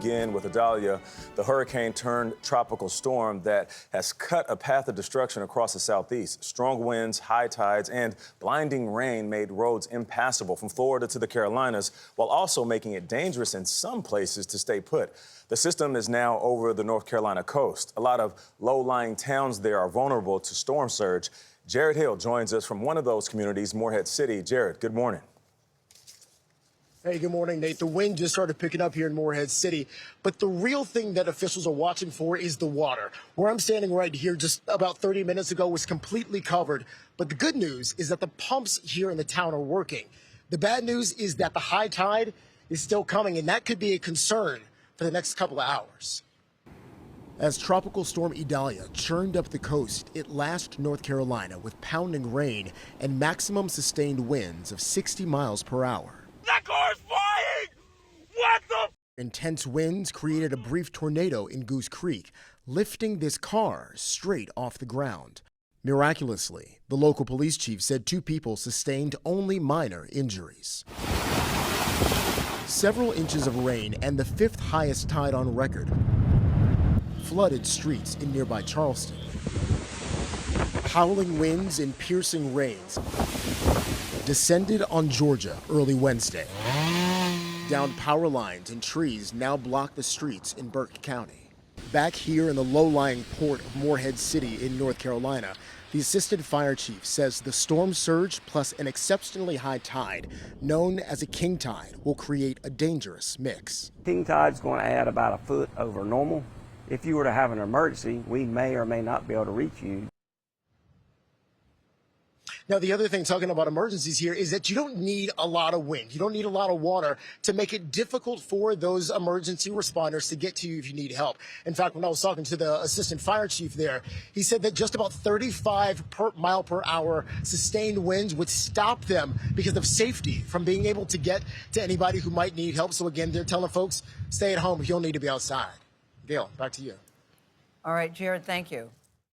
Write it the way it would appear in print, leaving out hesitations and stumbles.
begin with Idalia, the hurricane-turned tropical storm that has cut a path of destruction across the southeast. Strong winds, high tides, and blinding rain made roads impassable from Florida to the Carolinas, while also making it dangerous in some places to stay put. The system is now over the North Carolina coast. A lot of low-lying towns there are vulnerable to storm surge. Jared Hill joins us from one of those communities, Morehead City. Jared, good morning. Hey, good morning, Nate. The wind just started picking up here in Morehead City, but the real thing that officials are watching for is the water. Where I'm standing right here just about 30 minutes ago was completely covered, but the good news is that the pumps here in the town are working. The bad news is that the high tide is still coming, and that could be a concern for the next couple of hours. As Tropical Storm Idalia churned up the coast, it lashed North Carolina with pounding rain and maximum sustained winds of 60 miles per hour. That car's flying! What the? Intense winds created a brief tornado in Goose Creek, lifting this car straight off the ground. Miraculously, the local police chief said 2 people sustained only minor injuries. Several inches of rain and the 5th highest tide on record flooded streets in nearby Charleston. Howling winds and piercing rains descended on Georgia early Wednesday. Downed power lines and trees now block the streets in Burke County. Back here in the low-lying port of Morehead City in North Carolina, the assistant fire chief says the storm surge plus an exceptionally high tide, known as a king tide, will create a dangerous mix. King tide's going to add about a foot over normal. If you were to have an emergency, we may or may not be able to reach you. Now, the other thing, talking about emergencies here, is that you don't need a lot of wind. You don't need a lot of water to make it difficult for those emergency responders to get to you if you need help. In fact, when I was talking to the assistant fire chief there, he said that just about 35 mile per hour sustained winds would stop them because of safety from being able to get to anybody who might need help. So again, they're telling folks, stay at home if you don't need to be outside. Gayle, back to you. All right, Jared, thank you.